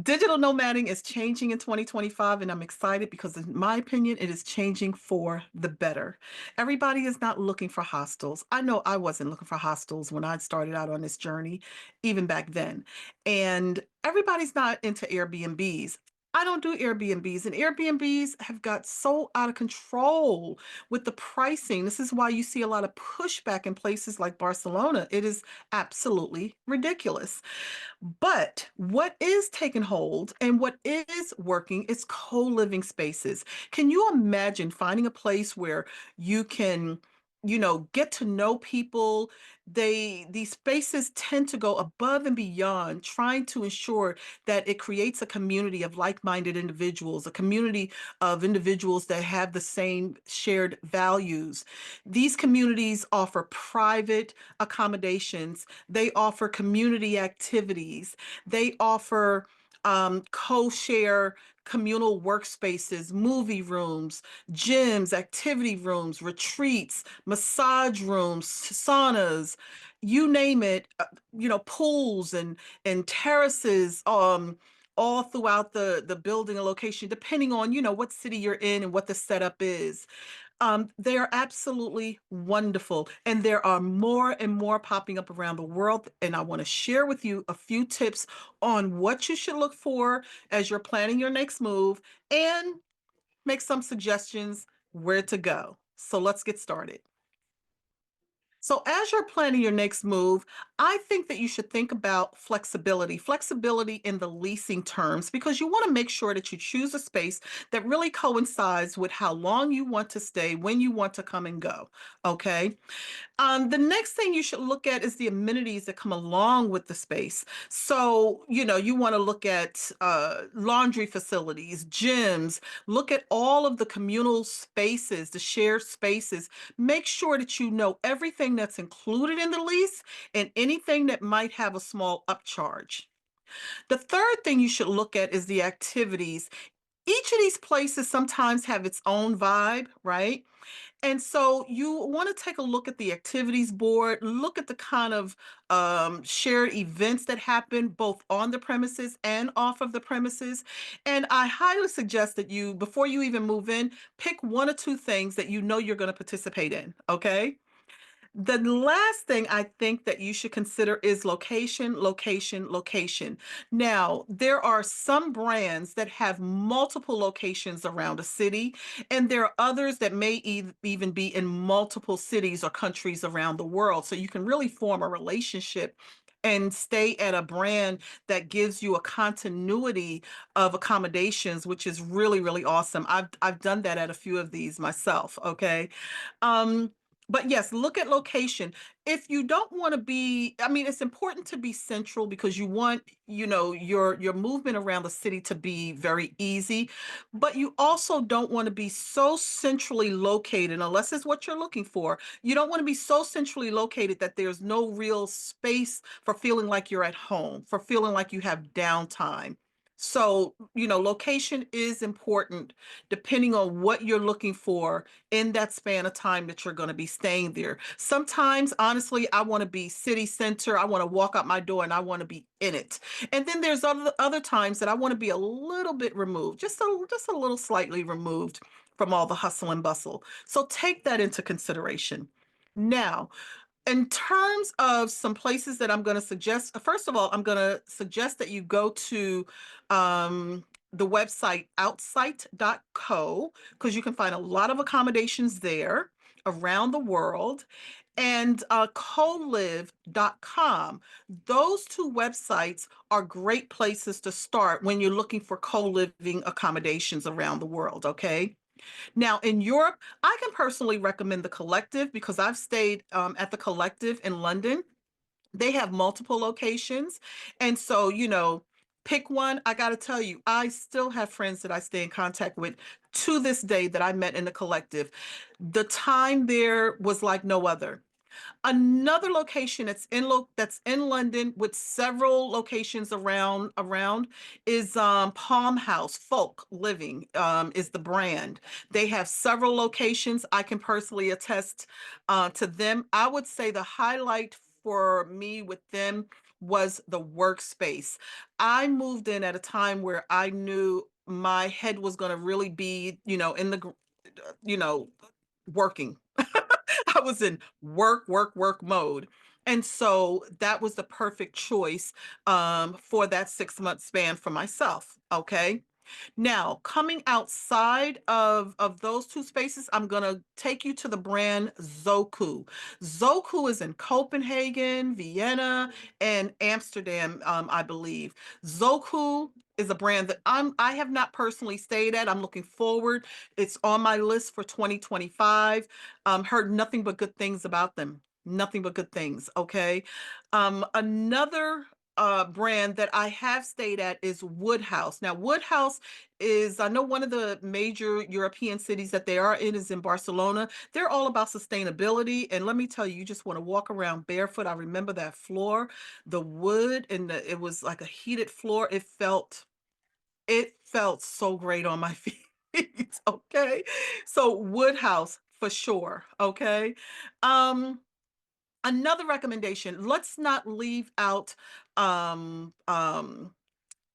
Digital nomading is changing in 2025, and I'm excited because, in my opinion, it is changing for the better. Everybody is not looking for hostels. I know I wasn't looking for hostels when I started out on this journey, even back then. And everybody's not into Airbnbs. I don't do Airbnbs, and Airbnbs have got so out of control with the pricing. This is why you see a lot of pushback in places like Barcelona. It is absolutely ridiculous. But what is taking hold and what is working is co-living spaces. Can you imagine finding a place where you can, get to know people? These spaces tend to go above and beyond trying to ensure that it creates a community of like-minded individuals, a community of individuals that have the same shared values. These communities offer private accommodations. They offer community activities. They offer co-share communal workspaces, movie rooms, gyms, activity rooms, retreats, massage rooms, saunas, you name it, pools and terraces, all throughout the building or location, depending on, what city you're in and what the setup is. They are absolutely wonderful, and there are more and more popping up around the world. And I want to share with you a few tips on what you should look for as you're planning your next move and make some suggestions where to go. So let's get started. So, as you're planning your next move, I think that you should think about flexibility in the leasing terms, because you want to make sure that you choose a space that really coincides with how long you want to stay, when you want to come and go. Okay. The next thing you should look at is the amenities that come along with the space. So, you want to look at laundry facilities, gyms, look at all of the communal spaces, the shared spaces. Make sure that you know everything that's included in the lease and anything that might have a small upcharge. The third thing you should look at is the activities. Each of these places sometimes have its own vibe, right? And so you want to take a look at the activities board, look at the kind of shared events that happen both on the premises and off of the premises. And I highly suggest that you, before you even move in, pick one or two things that you know you're going to participate in. Okay. The last thing I think that you should consider is location. Now, there are some brands that have multiple locations around a city, and there are others that may even be in multiple cities or countries around the world. So you can really form a relationship and stay at a brand that gives you a continuity of accommodations, which is really, really awesome. I've done that at a few of these myself, okay? Um, but yes, look at location. If you don't want to be, I mean, it's important to be central because you want, your movement around the city to be very easy, but you also don't want to be so centrally located unless it's what you're looking for. You don't want to be so centrally located that there's no real space for feeling like you're at home, for feeling like you have downtime. So, location is important depending on what you're looking for in that span of time that you're going to be staying there. Sometimes, honestly, I want to be city center. I want to walk out my door and I want to be in it. And then there's other times that I want to be a little bit removed, just a little slightly removed from all the hustle and bustle. So take that into consideration. Now, in terms of some places that I'm going to suggest, first of all, I'm going to suggest that you go to the website outsite.co, because you can find a lot of accommodations there around the world, and colive.com. Those two websites are great places to start when you're looking for co-living accommodations around the world, okay? Now, in Europe, I can personally recommend the Collective because I've stayed at the Collective in London. They have multiple locations. And so, pick one. I got to tell you, I still have friends that I stay in contact with to this day that I met in the Collective. The time there was like no other. Another location that's in London with several locations around is Palm House Folk Living is the brand. They have several locations. I can personally attest to them. I would say the highlight for me with them was the workspace. I moved in at a time where I knew my head was going to really be, in the, you know, working. I was in work, work, work mode. And so that was the perfect choice for that 6 month span for myself. Okay. Now, coming outside of those two spaces, I'm gonna take you to the brand Zoku. Zoku is in Copenhagen, Vienna, and Amsterdam, I believe. Zoku is a brand that I have not personally stayed at. I'm looking forward. It's on my list for 2025. Heard nothing but good things about them. Nothing but good things. Okay. Another brand that I have stayed at is Woodhouse. Now, Woodhouse is, I know one of the major European cities that they are in is in Barcelona. They're all about sustainability. And let me tell you, you just want to walk around barefoot. I remember that floor, the wood, and it was like a heated floor. It felt so great on my feet. Okay. So Woodhouse for sure. Okay. Um, Another recommendation, let's not leave out um um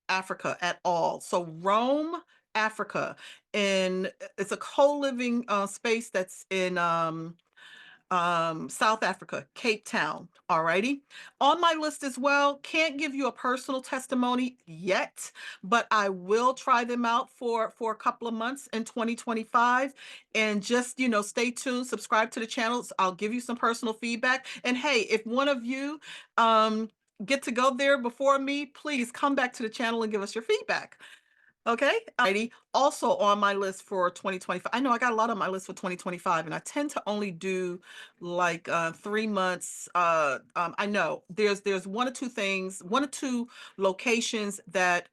Africa at all. So Rome, Africa, and it's a co-living space that's in South Africa, Cape Town. Alrighty. On my list as well. Can't give you a personal testimony yet, but I will try them out for a couple of months in 2025. And just, stay tuned, subscribe to the channels. I'll give you some personal feedback. And hey, if one of you get to go there before me, please come back to the channel and give us your feedback. Okay. Alrighty. Also on my list for 2025. I know I got a lot on my list for 2025, and I tend to only do like 3 months. I know there's one or two locations that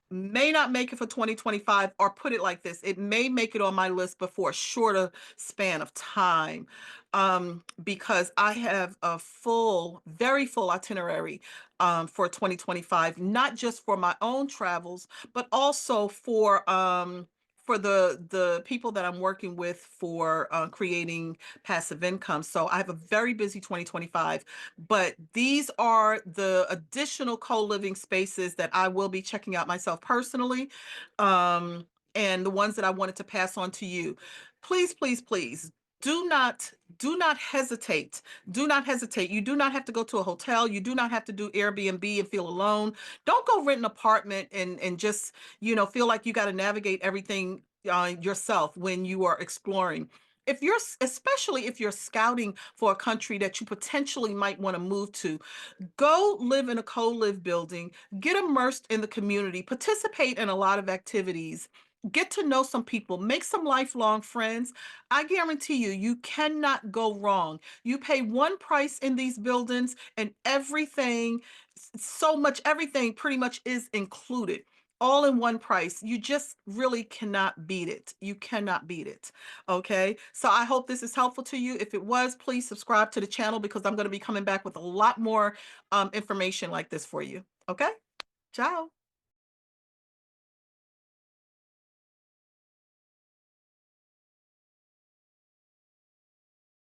may not make it for 2025, or put it like this, it may make it on my list but for a shorter span of time, because I have a very full itinerary for 2025, not just for my own travels, but also for the people that I'm working with for creating passive income. So I have a very busy 2025, but these are the additional co-living spaces that I will be checking out myself personally, um, and the ones that I wanted to pass on to you. Please, please, please. Do not do not hesitate. Do not hesitate. You do not have to go to a hotel. You do not have to do Airbnb and feel alone. Don't go rent an apartment and just, feel like you got to navigate everything yourself when you are exploring. Especially if you're scouting for a country that you potentially might want to move to, go live in a co-live building, get immersed in the community, participate in a lot of activities, get to know some people, make some lifelong friends. I guarantee you, you cannot go wrong. You pay one price in these buildings, and everything pretty much is included. All in one price. You just really cannot beat it. You cannot beat it. Okay. So I hope this is helpful to you. If it was, please subscribe to the channel, because I'm going to be coming back with a lot more information like this for you. Okay. Ciao.